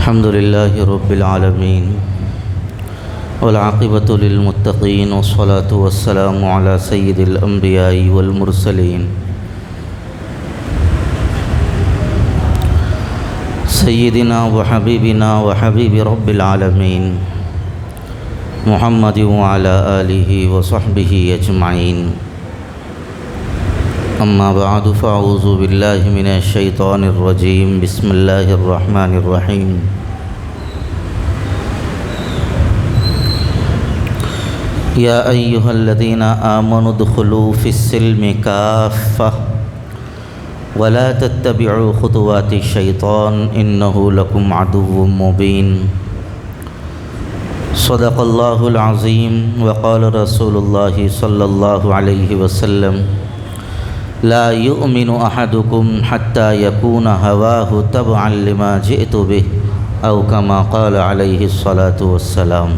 الحمد لله رب العالمين والعاقبة للمتقين والصلاة والسلام على سيد الأنبياء والمرسلين سيدنا وحبيبنا وحبيب رب العالمين محمد وعلى آله وصحبه أجمعين. أما بعد فأعوذ بالله من الشيطان الرجيم. بسم الله الرحمن الرحيم. يا أيها الذين آمنوا ادخلوا في السلم كافة ولا تتبعوا خطوات الشيطان إنه لكم عدو مبين. صدق الله العظيم. وقال رسول الله صلى الله عليه وسلم لا يؤمن أحدكم حتى يكون هواه تبعا لما جئت به أو كما قال عليه الصلاة والسلام.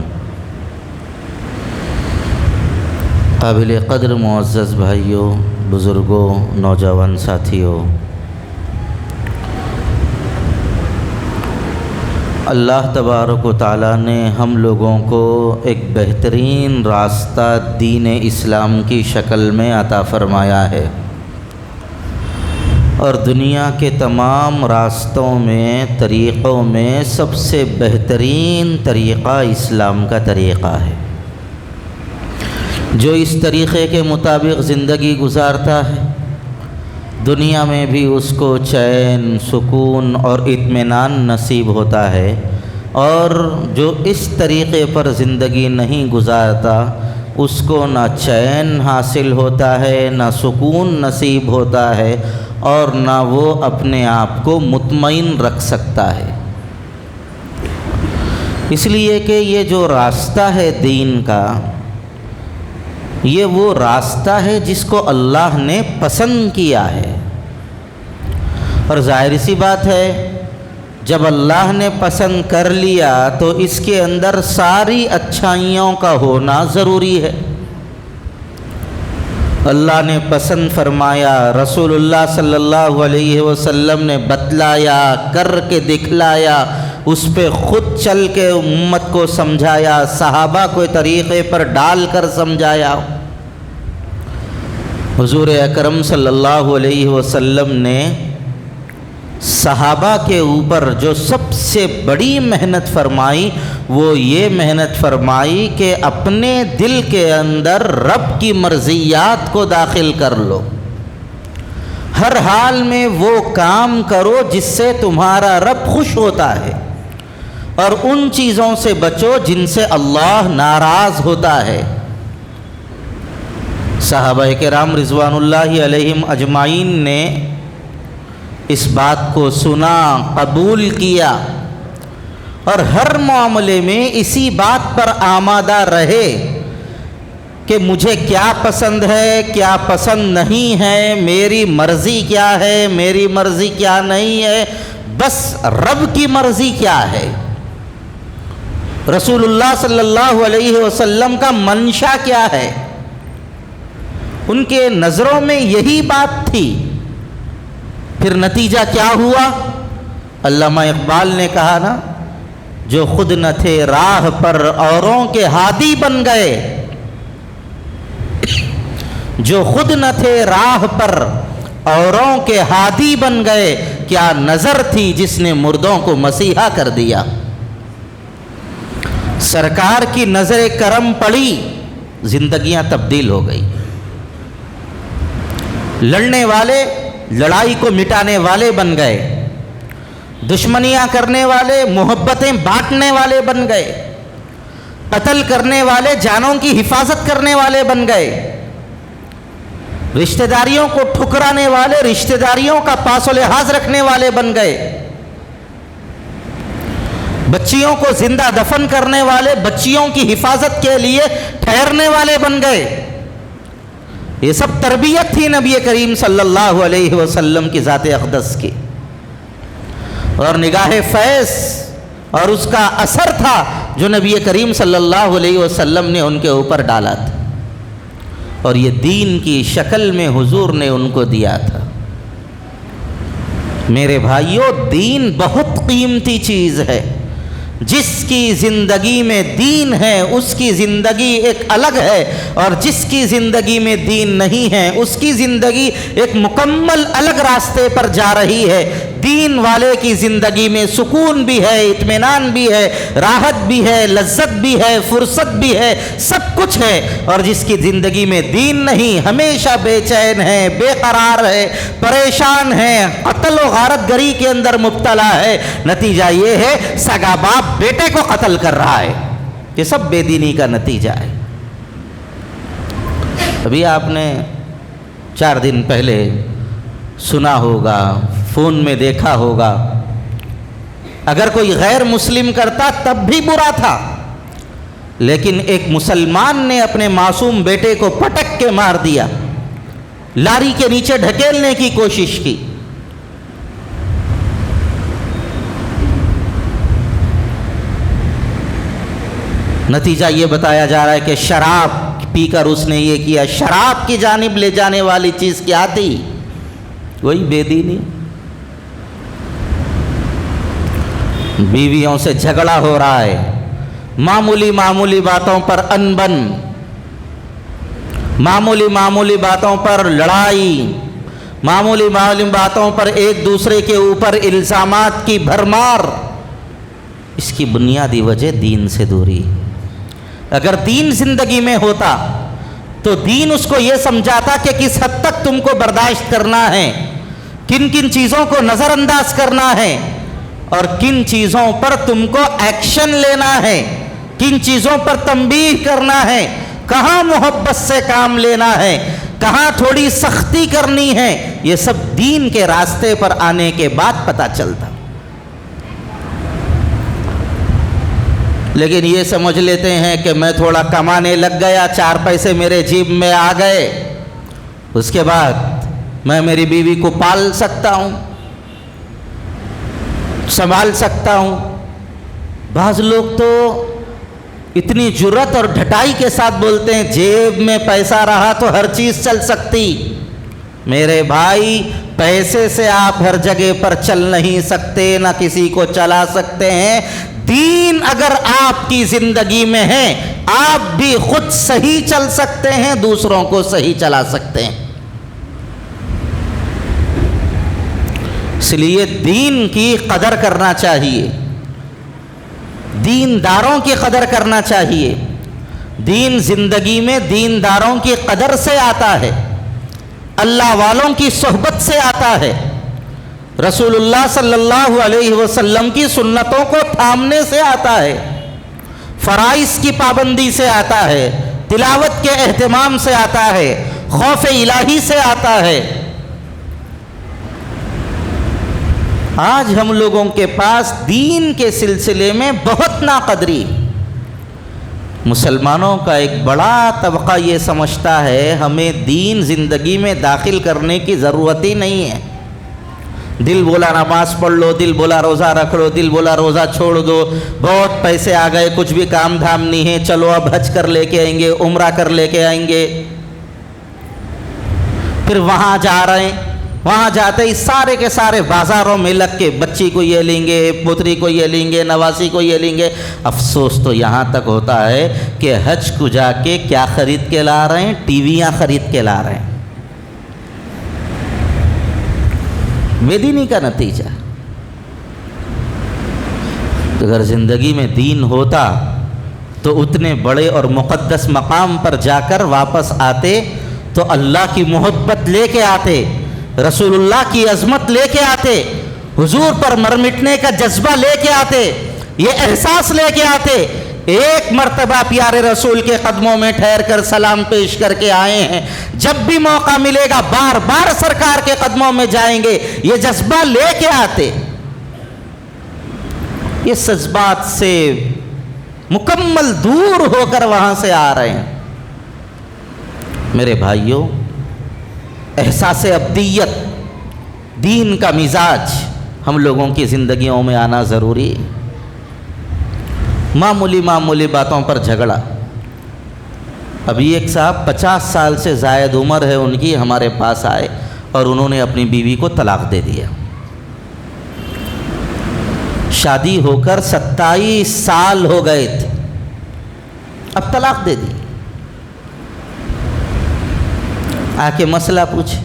قابل قدر معزز بھائیوں، بزرگوں، نوجوان ساتھیوں، اللہ تبارک و تعالیٰ نے ہم لوگوں کو ایک بہترین راستہ دین اسلام کی شکل میں عطا فرمایا ہے، اور دنیا کے تمام راستوں میں، طریقوں میں سب سے بہترین طریقہ اسلام کا طریقہ ہے. جو اس طریقے کے مطابق زندگی گزارتا ہے، دنیا میں بھی اس کو چین، سکون اور اطمینان نصیب ہوتا ہے، اور جو اس طریقے پر زندگی نہیں گزارتا اس کو نہ چین حاصل ہوتا ہے، نہ سکون نصیب ہوتا ہے، اور نہ وہ اپنے آپ کو مطمئن رکھ سکتا ہے. اس لیے کہ یہ جو راستہ ہے دین کا، یہ وہ راستہ ہے جس کو اللہ نے پسند کیا ہے. اور ظاہر سی بات ہے، جب اللہ نے پسند کر لیا تو اس کے اندر ساری اچھائیوں کا ہونا ضروری ہے. اللہ نے پسند فرمایا، رسول اللہ صلی اللہ علیہ وسلم نے بتلایا، کر کے دکھلایا، اس پہ خود چل کے امت کو سمجھایا، صحابہ کو طریقے پر ڈال کر سمجھایا. حضور اکرم صلی اللہ علیہ وسلم نے صحابہ کے اوپر جو سب سے بڑی محنت فرمائی، وہ یہ محنت فرمائی کہ اپنے دل کے اندر رب کی مرضیات کو داخل کر لو. ہر حال میں وہ کام کرو جس سے تمہارا رب خوش ہوتا ہے، اور ان چیزوں سے بچو جن سے اللہ ناراض ہوتا ہے. صحابہ کرام رضوان اللہ علیہم اجمعین نے اس بات کو سنا، قبول کیا، اور ہر معاملے میں اسی بات پر آمادہ رہے کہ مجھے کیا پسند ہے، کیا پسند نہیں ہے، میری مرضی کیا ہے، میری مرضی کیا نہیں ہے، بس رب کی مرضی کیا ہے، رسول اللہ صلی اللہ علیہ وسلم کا منشا کیا ہے. ان کے نظروں میں یہی بات تھی. پھر نتیجہ کیا ہوا؟ علامہ اقبال نے کہا نا، جو خود نہ تھے راہ پر اوروں کے ہادی بن گئے. جو خود نہ تھے راہ پر اوروں کے ہادی بن گئے، کیا نظر تھی جس نے مردوں کو مسیحا کر دیا. سرکار کی نظر کرم پڑی، زندگیاں تبدیل ہو گئی. لڑنے والے لڑائی کو مٹانے والے بن گئے، دشمنیاں کرنے والے محبتیں بانٹنے والے بن گئے، قتل کرنے والے جانوں کی حفاظت کرنے والے بن گئے، رشتہ داریوں کو ٹھکرانے والے رشتہ داریوں کا پاس و لحاظ رکھنے والے بن گئے، بچیوں کو زندہ دفن کرنے والے بچیوں کی حفاظت کے لیے ٹھہرنے والے بن گئے. یہ سب تربیت تھی نبی کریم صلی اللہ علیہ وسلم کی ذات اقدس کی، اور نگاہ فیض اور اس کا اثر تھا جو نبی کریم صلی اللہ علیہ وسلم نے ان کے اوپر ڈالا تھا، اور یہ دین کی شکل میں حضور نے ان کو دیا تھا. میرے بھائیوں، دین بہت قیمتی چیز ہے. جس کی زندگی میں دین ہے اس کی زندگی ایک الگ ہے، اور جس کی زندگی میں دین نہیں ہے اس کی زندگی ایک مکمل الگ راستے پر جا رہی ہے۔ دین والے کی زندگی میں سکون بھی ہے، اطمینان بھی ہے، راحت بھی ہے، لذت بھی ہے، فرصت بھی ہے، سب کچھ ہے۔ اور جس کی زندگی میں دین نہیں، ہمیشہ بے چین ہے، بے قرار ہے، پریشان ہے، قتل و غارت گری کے اندر مبتلا ہے۔ نتیجہ یہ ہے سگا باپ بیٹے کو قتل کر رہا ہے۔ یہ سب بے دینی کا نتیجہ ہے۔ ابھی آپ نے 4 دن پہلے سنا ہوگا، فون میں دیکھا ہوگا، اگر کوئی غیر مسلم کرتا تب بھی برا تھا، لیکن ایک مسلمان نے اپنے معصوم بیٹے کو پٹک کے مار دیا، لاری کے نیچے ڈھکیلنے کی کوشش کی۔ نتیجہ یہ بتایا جا رہا ہے کہ شراب پی کر اس نے یہ کیا۔ شراب کی جانب لے جانے والی چیز کیا تھی؟ وہی بے دینی۔ بیویوں سے جھگڑا ہو رہا ہے، معمولی باتوں پر انبن، معمولی باتوں پر لڑائی، معمولی باتوں پر ایک دوسرے کے اوپر الزامات کی بھرمار۔ اس کی بنیادی وجہ دین سے دوری۔ اگر دین زندگی میں ہوتا تو دین اس کو یہ سمجھاتا کہ کس حد تک تم کو برداشت کرنا ہے، کن کن چیزوں کو نظر انداز کرنا ہے، اور کن چیزوں پر تم کو ایکشن لینا ہے، کن چیزوں پر تنبیہ کرنا ہے، کہاں محبت سے کام لینا ہے، کہاں تھوڑی سختی کرنی ہے۔ یہ سب دین کے راستے پر آنے کے بعد پتہ چلتا۔ لیکن یہ سمجھ لیتے ہیں کہ میں تھوڑا کمانے لگ گیا، 4 پیسے میرے جیب میں آ گئے، اس کے بعد میں میری بیوی کو پال سکتا ہوں، سنبھال سکتا ہوں۔ بعض لوگ تو اتنی جرأت اور ڈھٹائی کے ساتھ بولتے ہیں جیب میں پیسہ رہا تو ہر چیز چل سکتی۔ میرے بھائی، پیسے سے آپ ہر جگہ پر چل نہیں سکتے، نہ کسی کو چلا سکتے ہیں۔ دین اگر آپ کی زندگی میں ہے، آپ بھی خود صحیح چل سکتے ہیں، دوسروں کو صحیح چلا سکتے ہیں۔ اس لیے دین کی قدر کرنا چاہیے، دینداروں کی قدر کرنا چاہیے۔ دین زندگی میں دینداروں کی قدر سے آتا ہے، اللہ والوں کی صحبت سے آتا ہے، رسول اللہ صلی اللہ علیہ وسلم کی سنتوں کو تھامنے سے آتا ہے، فرائض کی پابندی سے آتا ہے، تلاوت کے اہتمام سے آتا ہے، خوف الہی سے آتا ہے۔ آج ہم لوگوں کے پاس دین کے سلسلے میں بہت ناقدری۔ مسلمانوں کا ایک بڑا طبقہ یہ سمجھتا ہے ہمیں دین زندگی میں داخل کرنے کی ضرورت ہی نہیں ہے۔ دل بولا نماز پڑھ لو، دل بولا روزہ رکھ لو، دل بولا روزہ چھوڑ دو، بہت پیسے آ گئے، کچھ بھی کام دھام نہیں ہے، چلو اب حج کر لے کے آئیں گے، عمرہ کر لے کے آئیں گے۔ پھر وہاں جا رہے ہیں، وہاں جاتے ہی سارے کے سارے بازاروں میں لگ کے بچی کو یہ لیں گے، پوتری کو یہ لیں گے، نواسی کو یہ لیں گے۔ افسوس تو یہاں تک ہوتا ہے کہ حج کو جا کے کیا خرید کے لا رہے ہیں؟ ٹی ویاں خرید کے لا رہے ہیں۔ بے دینی کا نتیجہ۔ اگر زندگی میں دین ہوتا تو اتنے بڑے اور مقدس مقام پر جا کر واپس آتے تو اللہ کی محبت لے کے آتے، رسول اللہ کی عظمت لے کے آتے، حضور پر مر مٹنے کا جذبہ لے کے آتے، یہ احساس لے کے آتے۔ ایک مرتبہ پیارے رسول کے قدموں میں ٹھہر کر سلام پیش کر کے آئے ہیں، جب بھی موقع ملے گا بار بار سرکار کے قدموں میں جائیں گے، یہ جذبہ لے کے آتے۔ یہ جذبات سے مکمل دور ہو کر وہاں سے آ رہے ہیں۔ میرے بھائیوں، احساس ابدیت، دین کا مزاج ہم لوگوں کی زندگیوں میں آنا ضروری ہے۔ معمولی باتوں پر جھگڑا۔ ابھی ایک صاحب 50 سال سے زائد عمر ہے ان کی، ہمارے پاس آئے اور انہوں نے اپنی بیوی کو طلاق دے دیا۔ شادی ہو کر 27 سال ہو گئے تھے، اب طلاق دے دی۔ آ کے مسئلہ پوچھے،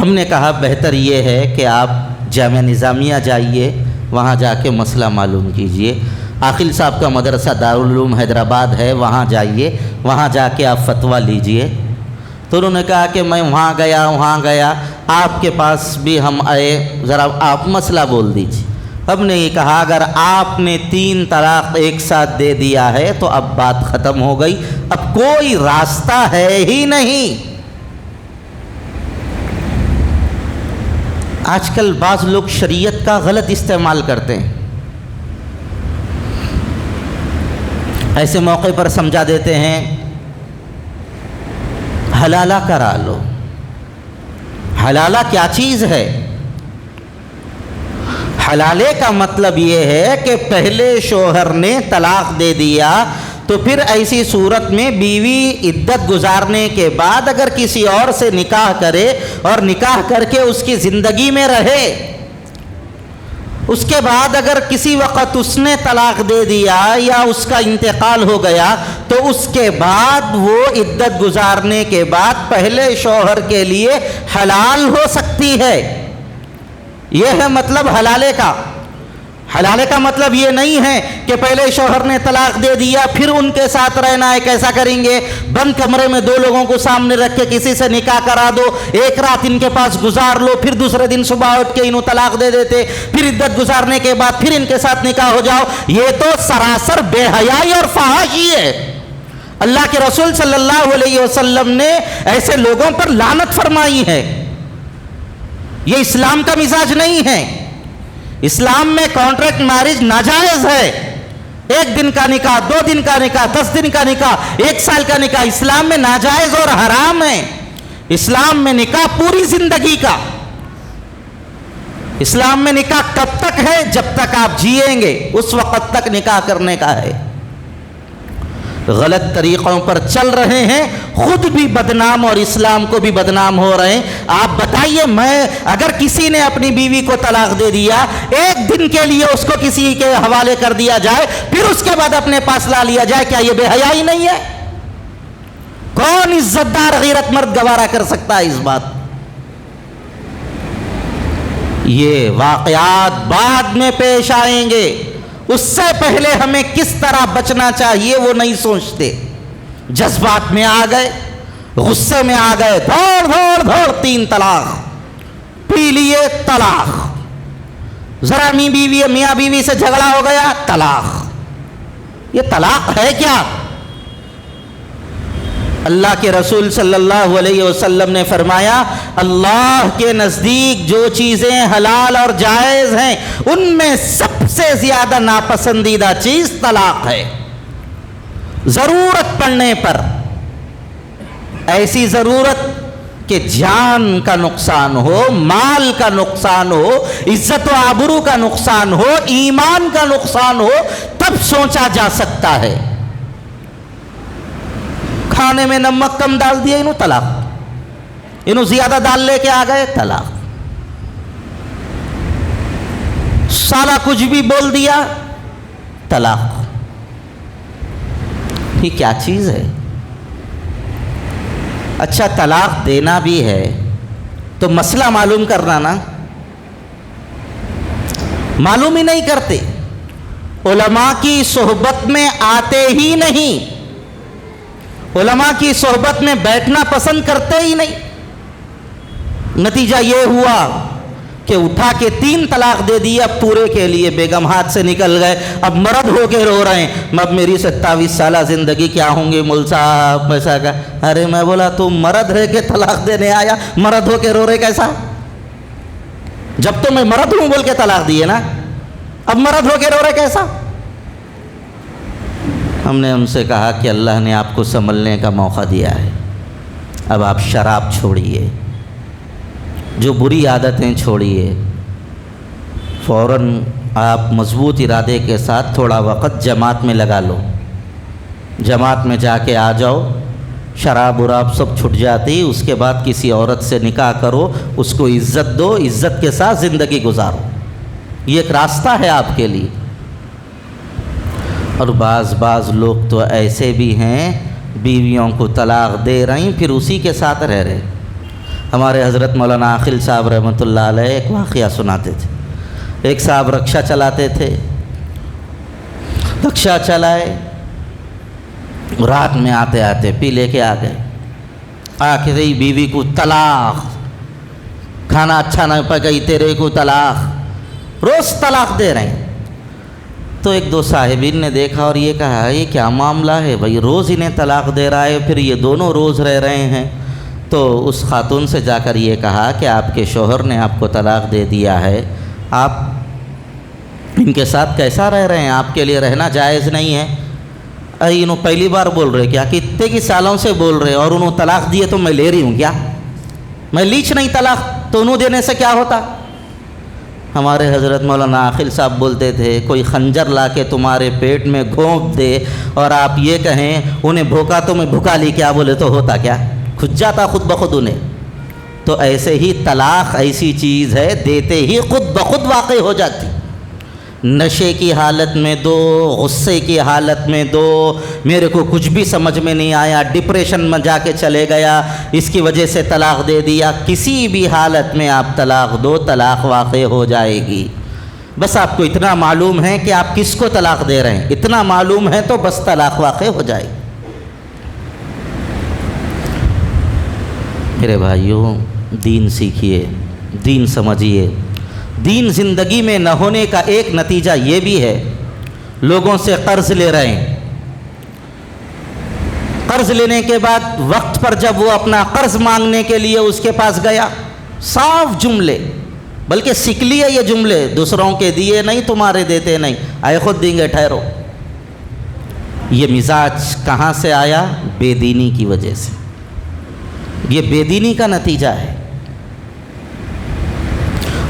ہم نے کہا بہتر یہ ہے کہ آپ جامعہ نظامیہ جائیے، وہاں جا کے مسئلہ معلوم کیجئے۔ عاقل صاحب کا مدرسہ دارالعلوم حیدرآباد ہے، وہاں جائیے، وہاں جا کے آپ فتویٰ لیجئے۔ تو انہوں نے کہا کہ میں وہاں گیا، آپ کے پاس بھی ہم آئے، ذرا آپ مسئلہ بول دیجئے۔ اب نے یہ کہا اگر آپ نے 3 طلاق ایک ساتھ دے دیا ہے تو اب بات ختم ہو گئی، اب کوئی راستہ ہے ہی نہیں۔ آج کل بعض لوگ شریعت کا غلط استعمال کرتے ہیں، ایسے موقع پر سمجھا دیتے ہیں حلالہ کرا لو۔ حلالہ کیا چیز ہے؟ حلالے کا مطلب یہ ہے کہ پہلے شوہر نے طلاق دے دیا تو پھر ایسی صورت میں بیوی عدت گزارنے کے بعد اگر کسی اور سے نکاح کرے اور نکاح کر کے اس کی زندگی میں رہے، اس کے بعد اگر کسی وقت اس نے طلاق دے دیا یا اس کا انتقال ہو گیا تو اس کے بعد وہ عدت گزارنے کے بعد پہلے شوہر کے لیے حلال ہو سکتی ہے۔ یہ ہے مطلب حلالے کا۔ حلالے کا مطلب یہ نہیں ہے کہ پہلے شوہر نے طلاق دے دیا پھر ان کے ساتھ رہنا ہے، کیسا کریں گے؟ بند کمرے میں 2 لوگوں کو سامنے رکھ کے کسی سے نکاح کرا دو، ایک رات ان کے پاس گزار لو، پھر دوسرے دن صبح اٹھ کے انہوں طلاق دے دیتے، پھر عدت گزارنے کے بعد پھر ان کے ساتھ نکاح ہو جاؤ۔ یہ تو سراسر بے حیائی اور فحاشی ہے۔ اللہ کے رسول صلی اللہ علیہ وسلم نے ایسے لوگوں پر لعنت فرمائی ہے۔ یہ اسلام کا مزاج نہیں ہے۔ اسلام میں کانٹریکٹ میرج ناجائز ہے۔ 1 دن کا نکاح، 2 دن کا نکاح، 10 دن کا نکاح، 1 سال کا نکاح اسلام میں ناجائز اور حرام ہے۔ اسلام میں نکاح پوری زندگی کا۔ اسلام میں نکاح کب تک ہے؟ جب تک آپ جیئیں گے اس وقت تک نکاح کرنے کا ہے۔ غلط طریقوں پر چل رہے ہیں، خود بھی بدنام اور اسلام کو بھی بدنام ہو رہے ہیں۔ آپ بتائیے، میں اگر کسی نے اپنی بیوی کو طلاق دے دیا، 1 دن کے لیے اس کو کسی کے حوالے کر دیا جائے، پھر اس کے بعد اپنے پاس لا لیا جائے، کیا یہ بے حیائی نہیں ہے؟ کون عزت دار غیرت مرد گوارا کر سکتا ہے اس بات؟ یہ واقعات بعد میں پیش آئیں گے، اس سے پہلے ہمیں کس طرح بچنا چاہیے وہ نہیں سوچتے۔ جذبات میں آ گئے، غصے میں آ گئے، دھوڑ 3 طلاق پی لیے، طلاق۔ ذرا میاں بیوی سے جھگڑا ہو گیا، طلاق۔ یہ طلاق ہے کیا؟ اللہ کے رسول صلی اللہ علیہ وسلم نے فرمایا، اللہ کے نزدیک جو چیزیں حلال اور جائز ہیں ان میں سب سے زیادہ ناپسندیدہ چیز طلاق ہے۔ ضرورت پڑنے پر، ایسی ضرورت کہ جان کا نقصان ہو، مال کا نقصان ہو، عزت و آبرو کا نقصان ہو، ایمان کا نقصان ہو، تب سوچا جا سکتا ہے۔ کھانے میں نمک کم ڈال دیا، انہوں طلاق۔ انہوں زیادہ دال لے کے آ گئے، طلاق۔ سالہ کچھ بھی بول دیا، طلاق۔ یہ کیا چیز ہے؟ اچھا طلاق دینا بھی ہے تو مسئلہ معلوم کرنا نا، معلوم ہی نہیں کرتے، علماء کی صحبت میں آتے ہی نہیں، علماء کی صحبت میں بیٹھنا پسند کرتے ہی نہیں۔ نتیجہ یہ ہوا کہ اٹھا کے 3 طلاق دے دی، اب پورے کے لیے بیگم ہاتھ سے نکل گئے، اب مرد ہو کے رو رہے ہیں، اب میری 27 سالہ زندگی کیا ہوں گی مول صاحب؟ ایسا کہا۔ ارے میں بولا تو مرد ہے کہ طلاق دینے آیا، مرد ہو کے رو رہے کیسا؟ جب تو میں مرد ہوں بول کے طلاق دیے نا، اب مرد ہو کے رو رہے کیسا؟ ہم نے ان سے کہا کہ اللہ نے آپ کو سنبھلنے کا موقع دیا ہے، اب آپ شراب چھوڑیے، جو بری عادتیں چھوڑیے، فوراً آپ مضبوط ارادے کے ساتھ تھوڑا وقت جماعت میں لگا لو، جماعت میں جا کے آ جاؤ، شراب وراب سب چھٹ جاتی، اس کے بعد کسی عورت سے نکاح کرو، اس کو عزت دو، عزت کے ساتھ زندگی گزارو۔ یہ ایک راستہ ہے آپ کے لیے۔ اور بعض لوگ تو ایسے بھی ہیں بیویوں کو طلاق دے رہی پھر اسی کے ساتھ رہ رہے۔ ہمارے حضرت مولانا عاقل صاحب رحمۃ اللہ علیہ ایک واقعہ سناتے تھے۔ ایک صاحب رکشہ چلاتے تھے، رکشہ چلائے، رات میں آتے آتے پی لے کے آ گئے، آ کے رہی بیوی کو طلاق، کھانا اچھا نہ پکائی تیرے کو طلاق، روز طلاق دے رہے ہیں۔ تو ایک دو صاحبین نے دیکھا اور یہ کہا یہ کیا معاملہ ہے بھائی، روز انہیں طلاق دے رہا ہے پھر یہ دونوں روز رہ رہے ہیں۔ تو اس خاتون سے جا کر یہ کہا کہ آپ کے شوہر نے آپ کو طلاق دے دیا ہے، آپ ان کے ساتھ کیسا رہ رہے ہیں، آپ کے لیے رہنا جائز نہیں ہے۔ انہوں پہلی بار بول رہے کیا، کتنے کی سالوں سے بول رہے اور انہوں طلاق دیے تو میں لے رہی ہوں کیا، میں لیچ نہیں طلاق، تو انہوں دینے سے کیا ہوتا۔ ہمارے حضرت مولانا عاقل صاحب بولتے تھے کوئی خنجر لا کے تمہارے پیٹ میں گھونپ دے اور آپ یہ کہیں انہیں بھوکا تو میں بھکا لی، کیا بولے تو ہوتا کیا، کھج جاتا خود بخود انہیں۔ تو ایسے ہی طلاق ایسی چیز ہے دیتے ہی خود بخود واقع ہو جاتی، نشے کی حالت میں دو، غصے کی حالت میں دو، میرے کو کچھ بھی سمجھ میں نہیں آیا، ڈپریشن میں جا کے چلے گیا، اس کی وجہ سے طلاق دے دیا، کسی بھی حالت میں آپ طلاق دو طلاق واقع ہو جائے گی۔ بس آپ کو اتنا معلوم ہے کہ آپ کس کو طلاق دے رہے ہیں، اتنا معلوم ہے تو بس طلاق واقع ہو جائے گی۔ میرے بھائیوں، دین سیکھیے، دین سمجھیے۔ دین زندگی میں نہ ہونے کا ایک نتیجہ یہ بھی ہے، لوگوں سے قرض لے رہے ہیں، قرض لینے کے بعد وقت پر جب وہ اپنا قرض مانگنے کے لیے اس کے پاس گیا، صاف جملے، بلکہ سکلی ہے یہ جملے، دوسروں کے دیے نہیں تمہارے دیتے نہیں، آئے خود دیں گے ٹھہرو۔ یہ مزاج کہاں سے آیا؟ بے دینی کی وجہ سے، یہ بے دینی کا نتیجہ ہے۔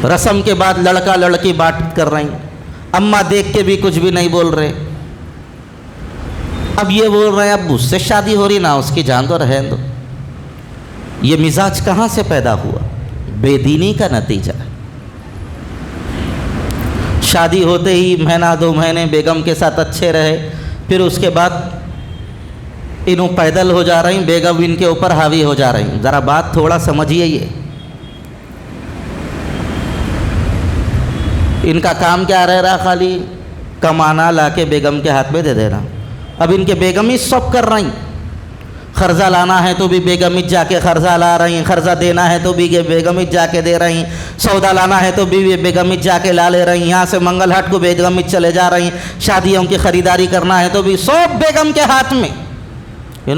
رسم کے بعد لڑکا لڑکی بات کر رہی ہیں، اماں دیکھ کے بھی کچھ بھی نہیں بول رہے، اب یہ بول رہے ہیں اب اس سے شادی ہو رہی، نہ اس کی جان دو رہن دو۔ یہ مزاج کہاں سے پیدا ہوا؟ بے دینی کا نتیجہ ہے۔ شادی ہوتے ہی مہینہ دو مہینے بیگم کے ساتھ اچھے رہے، پھر اس کے بعد انہوں پیدل ہو جا رہی، بیگم ان کے اوپر حاوی ہو جا رہی۔ ذرا بات تھوڑا سمجھیے، یہ ان کا کام کیا رہ رہا؟ خالی کمانا لا کے بیگم کے ہاتھ میں دے دینا۔ اب ان کے بیگم ہی سب کر رہی، قرضہ لانا ہے تو بھی بیگم ہی جا کے قرضہ لا رہی، قرضہ دینا ہے تو بھی بیگم ہی جا کے دے رہی، سودا لانا ہے تو بھی بیگم ہی جا کے لا لے رہی، یہاں سے منگل ہٹ کو بیگم ہی چلے جا رہی، شادیوں کی خریداری کرنا ہے تو بھی سب بیگم کے ہاتھ میں۔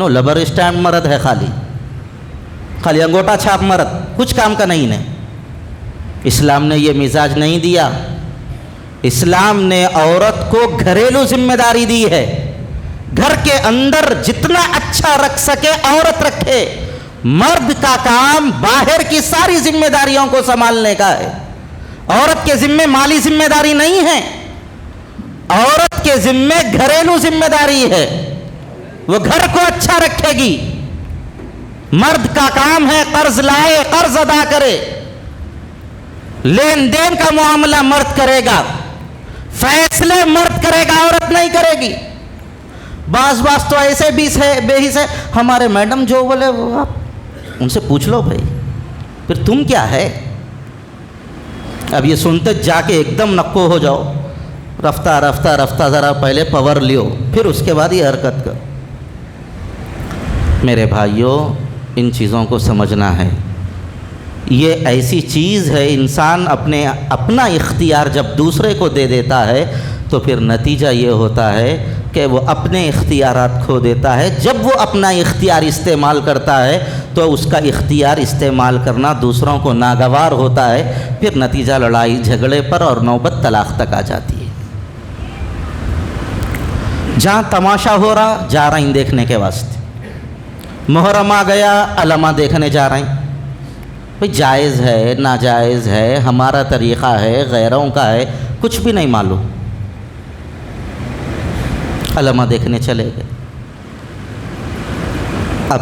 لبر اسٹامپ مرد ہے، خالی انگوٹا چھاپ مرد، کچھ کام کا نہیں ہے۔ اسلام نے یہ مزاج نہیں دیا، اسلام نے عورت کو گھریلو ذمہ داری دی ہے، گھر کے اندر جتنا اچھا رکھ سکے عورت رکھے، مرد کا کام باہر کی ساری ذمہ داریوں کو سنبھالنے کا ہے۔ عورت کے ذمہ مالی ذمہ داری نہیں ہے، عورت کے ذمہ گھریلو ذمہ داری ہے، وہ گھر کو اچھا رکھے گی۔ مرد کا کام ہے قرض لائے قرض ادا کرے، لین دین کا معاملہ مرد کرے گا، فیصلے مرد کرے گا، عورت نہیں کرے گی۔ بعض تو ایسے بھی بے حس ہے، ہمارے میڈم جو بولے وہ آپ ان سے پوچھ لو بھائی، پھر تم کیا ہے؟ اب یہ سنتے جا کے ایک دم نکو ہو جاؤ، رفتہ رفتہ رفتہ ذرا پہلے پاور لیو، پھر اس کے بعد یہ حرکت کر۔ میرے بھائیوں، ان چیزوں کو سمجھنا ہے۔ یہ ایسی چیز ہے، انسان اپنا اختیار جب دوسرے کو دے دیتا ہے تو پھر نتیجہ یہ ہوتا ہے کہ وہ اپنے اختیارات کھو دیتا ہے۔ جب وہ اپنا اختیار استعمال کرتا ہے تو اس کا اختیار استعمال کرنا دوسروں کو ناگوار ہوتا ہے، پھر نتیجہ لڑائی جھگڑے پر اور نوبت طلاق تک آ جاتی ہے۔ جہاں تماشا ہو رہا جا رہی دیکھنے کے واسطے، محرم آ گیا علامہ دیکھنے جا رہے ہیں، بھئی جائز ہے ناجائز ہے، ہمارا طریقہ ہے غیروں کا ہے، کچھ بھی نہیں معلوم، علامہ دیکھنے چلے گئے۔ اب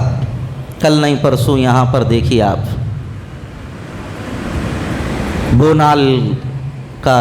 کل نہیں پرسوں یہاں پر دیکھیے آپ، بونال کا